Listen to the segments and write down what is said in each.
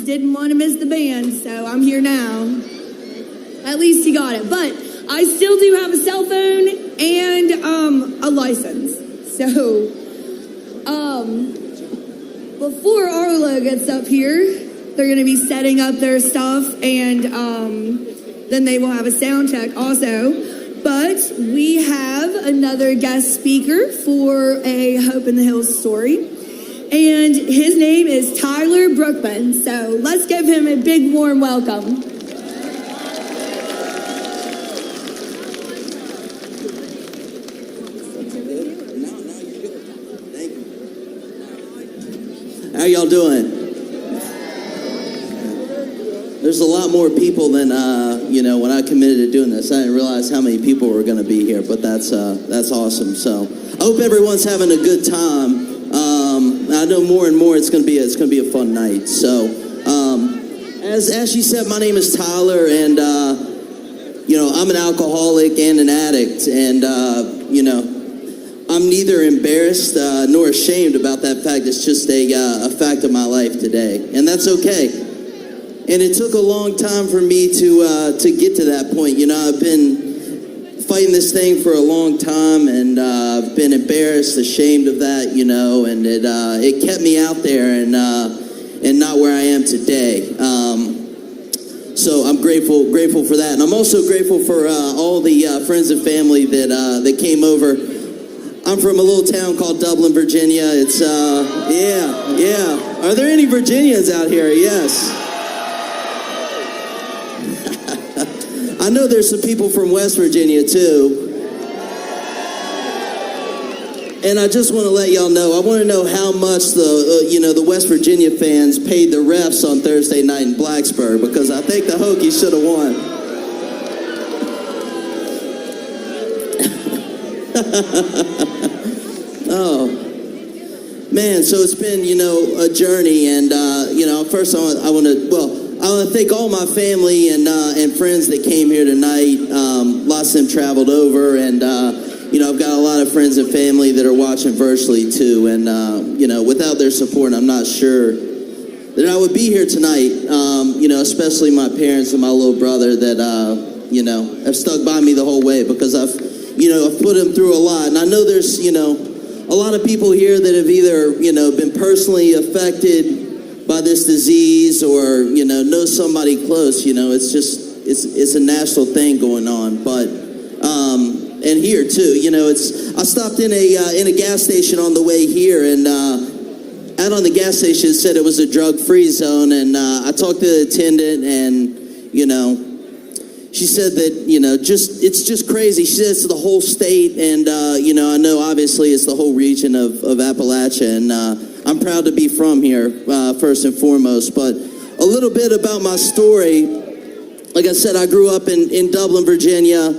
just didn't want to miss the band, so I'm here now. At least he got it. But I still do have a cell phone and a license. So, before Arlo gets up here, they're going to be setting up their stuff, and then they will have a sound check also. But we have another guest speaker for a Hope in the Hills story, and his name is Tyler Brookman. So let's give him a big warm welcome. How y'all doing? There's a lot more people than, when I committed to doing this. I didn't realize how many people were going to be here, but that's awesome. So I hope everyone's having a good time. I know more and more it's going to be a fun night. So as she said, my name is Tyler, and I'm an alcoholic and an addict, and I'm neither embarrassed nor ashamed about that fact. It's just a fact of my life today, and that's okay. And it took a long time for me to get to that point. I've been fighting this thing for a long time, and I've been embarrassed, ashamed of that, and it kept me out there and not where I am today. So I'm grateful for that, and I'm also grateful for all the friends and family that came over. I'm from a little town called Dublin, Virginia. It's yeah. Are there any Virginians out here? Yes. I know there's some people from West Virginia, too. And I just want to let y'all know, I want to know how much the West Virginia fans paid the refs on Thursday night in Blacksburg, because I think the Hokies should have won. Oh, man, so it's been, a journey, and, first I want to thank all my family and friends that came here tonight. Lots of them traveled over, and I've got a lot of friends and family that are watching virtually too. And without their support, I'm not sure that I would be here tonight. Especially my parents and my little brother that have stuck by me the whole way, because I've put them through a lot. And I know there's a lot of people here that have either been personally affected by this disease, or know somebody close. It's a national thing going on. But and here too, I stopped in a gas station on the way here, and out on the gas station it said it was a drug-free zone, and I talked to the attendant, and she said that it's just crazy. She said it's the whole state, and I know obviously it's the whole region of Appalachia, and I'm proud to be from here, first and foremost. But a little bit about my story. Like I said, I grew up in Dublin, Virginia,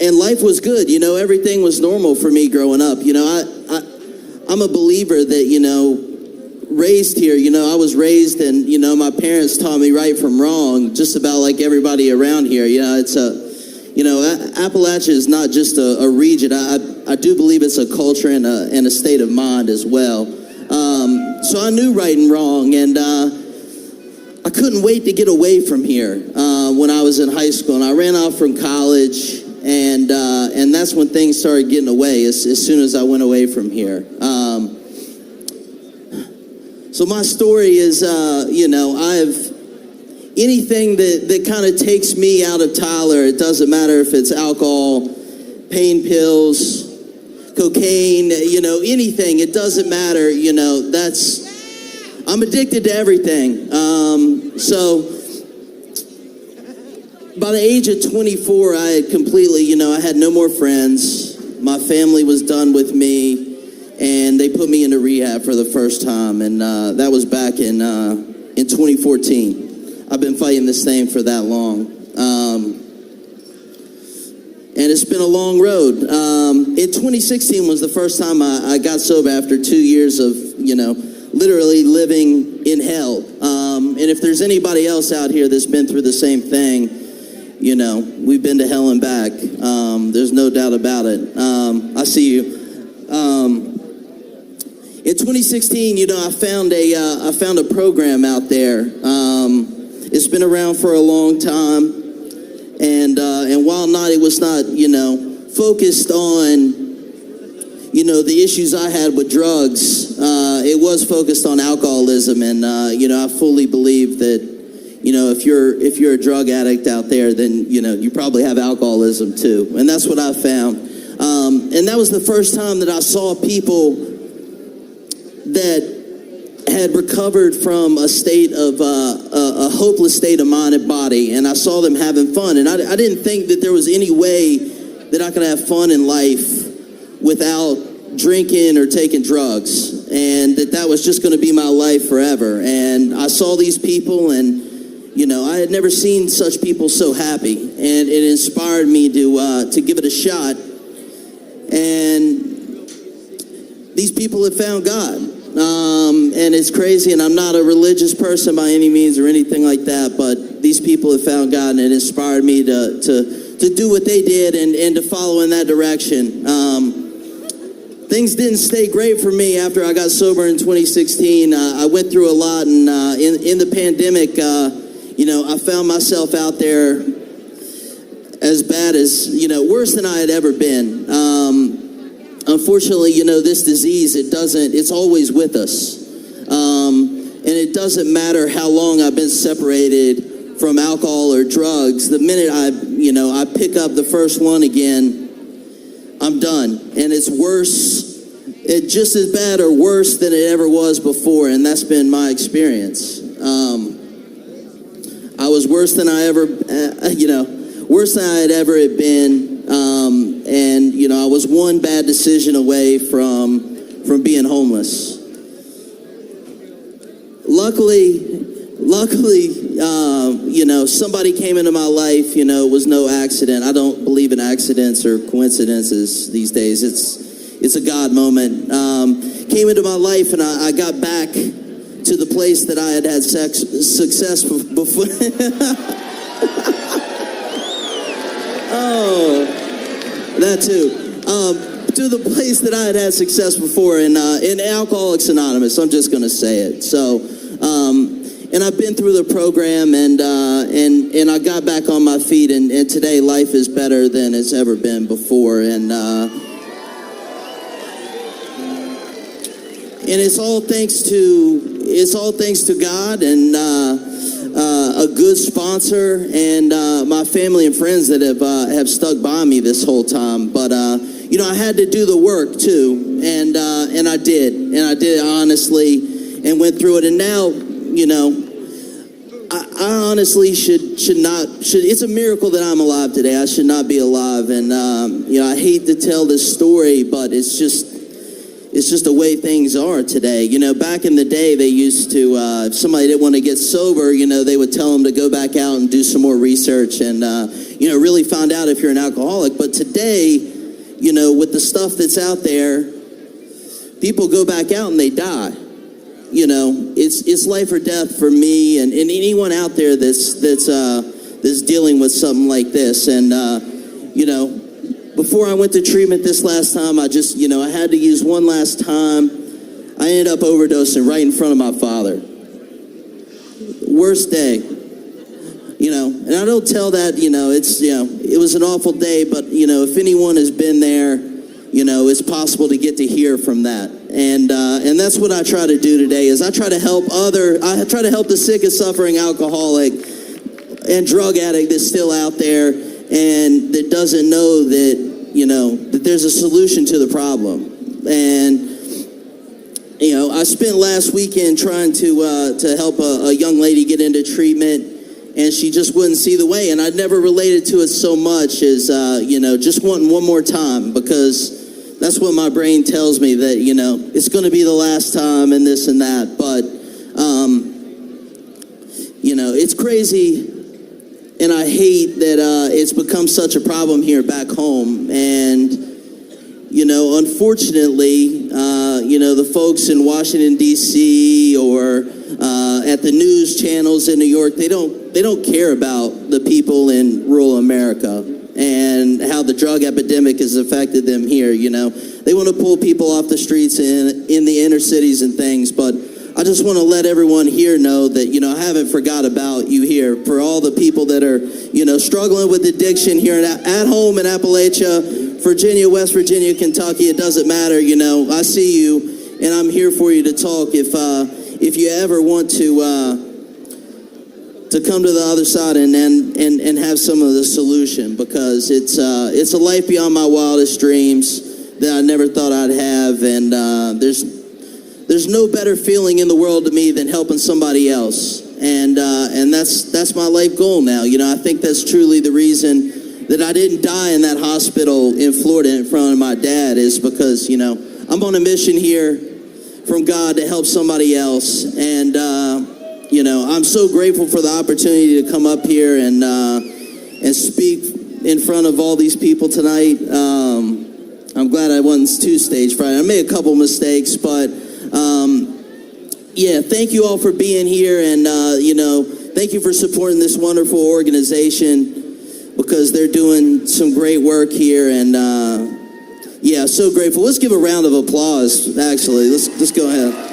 and life was good. Everything was normal for me growing up. I'm a believer that, raised here, I was raised, and, my parents taught me right from wrong, just about like everybody around here. It's Appalachia is not just a region. I do believe it's a culture and a state of mind as well. So I knew right and wrong, and I couldn't wait to get away from here when I was in high school, and I ran out from college, and that's when things started getting away as soon as I went away from here. So my story is, anything that kind of takes me out of Tyler. It doesn't matter if it's alcohol, pain pills, cocaine, anything. It doesn't matter, I'm addicted to everything. So by the age of 24, I had completely, I had no more friends. My family was done with me, and they put me into rehab for the first time, and that was back in 2014. I've been fighting this thing for that long. And it's been a long road. In 2016 was the first time I got sober after 2 years of, literally living in hell. And if there's anybody else out here that's been through the same thing, we've been to hell and back. There's no doubt about it. I see you. In In 2016, I found a program out there. It's been around for a long time, and while it was not focused on the issues I had with drugs, it was focused on alcoholism, and I fully believe that if you're a drug addict out there, then you probably have alcoholism too, and that's what I found. And that was the first time that I saw people that had recovered from a state of a hopeless state of mind and body, and I saw them having fun, and I didn't think that there was any way that I could have fun in life without drinking or taking drugs, and that was just going to be my life forever. And I saw these people, and I had never seen such people so happy, and it inspired me to give it a shot. And these people have found God, and it's crazy. And I'm not a religious person by any means or anything like that, but these people have found God, and it inspired me to do what they did and to follow in that direction. Things didn't stay great for me after I got sober in 2016. I went through a lot, and in the pandemic, I found myself out there as bad as, worse than I had ever been. Unfortunately, this disease, it's always with us. And it doesn't matter how long I've been separated from alcohol or drugs. The minute I pick up the first one again, I'm done. And it's worse, it's just as bad or worse than it ever was before. And that's been my experience. I was worse than I ever, worse than I had ever been. And I was one bad decision away from being homeless. Luckily, somebody came into my life. It was no accident. I don't believe in accidents or coincidences these days. It's a God moment. Came into my life, and I got back to the place that I had success before. Oh, that too. To the place that I had success before in Alcoholics Anonymous. I'm just going to say it. So, and I've been through the program, and I got back on my feet, and today life is better than it's ever been before, and it's all thanks to God and a good sponsor and my family and friends that have stuck by me this whole time. But I had to do the work too, and I did honestly, and went through it. And now, I honestly should not. It's a miracle that I'm alive today. I should not be alive, and I hate to tell this story, but it's just the way things are today. Back in the day, they used to, if somebody didn't want to get sober, they would tell them to go back out and do some more research and, really find out if you're an alcoholic. But today, with the stuff that's out there, people go back out and they die. It's life or death for me and anyone out there that's dealing with something like this. And, before I went to treatment this last time, I just, I had to use one last time. I ended up overdosing right in front of my father. Worst day. And I don't tell that, it was an awful day, but, if anyone has been there, it's possible to get to hear from that. And that's what I try to do today is I try to help the sick and suffering alcoholic and drug addict that's still out there and that doesn't know that, that there's a solution to the problem. And, I spent last weekend trying to help a young lady get into treatment, and she just wouldn't see the way. And I'd never related to it so much as, just wanting one more time, because that's what my brain tells me, that, it's going to be the last time and this and that. But, it's crazy. And I hate that it's become such a problem here back home. And, unfortunately, the folks in Washington, D.C. or at the news channels in New York, they don't care about the people in rural America. and how the drug epidemic has affected them here. You know, they want to pull people off the streets in the inner cities and things, but I just want to let everyone here know that, you know, I haven't forgot about you here. For all the people that are, you know, struggling with addiction here at home in Appalachia, Virginia, West Virginia, Kentucky, it doesn't matter. You know, I see you, and I'm here for you to talk. If you ever want to come to the other side and have some of the solution, because it's a life beyond my wildest dreams that I never thought I'd have, and there's no better feeling in the world to me than helping somebody else, and that's my life goal now. You know, I think that's truly the reason that I didn't die in that hospital in Florida in front of my dad, is because, you know, I'm on a mission here from God to help somebody else, and you know, I'm so grateful for the opportunity to come up here and speak in front of all these people tonight. I'm glad I wasn't too stage fright. I made a couple mistakes, but yeah, thank you all for being here, and you know, thank you for supporting this wonderful organization, because they're doing some great work here, and yeah, so grateful. Let's give a round of applause. Actually, let's go ahead.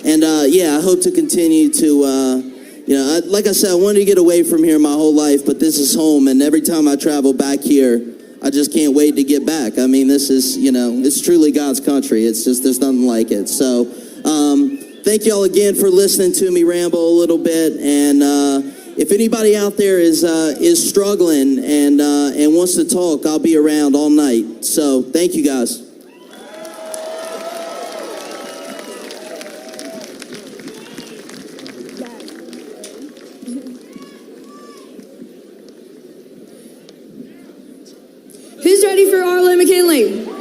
And yeah, I hope to continue to, you know, like I said, I wanted to get away from here my whole life, but this is home, and every time I travel back here, I just can't wait to get back. I mean, this is, you know, it's truly God's country. It's just, there's nothing like it. So, thank y'all again for listening to me ramble a little bit, and if anybody out there is struggling and wants to talk, I'll be around all night. So, thank you guys. Who's ready for Arlo McKinley?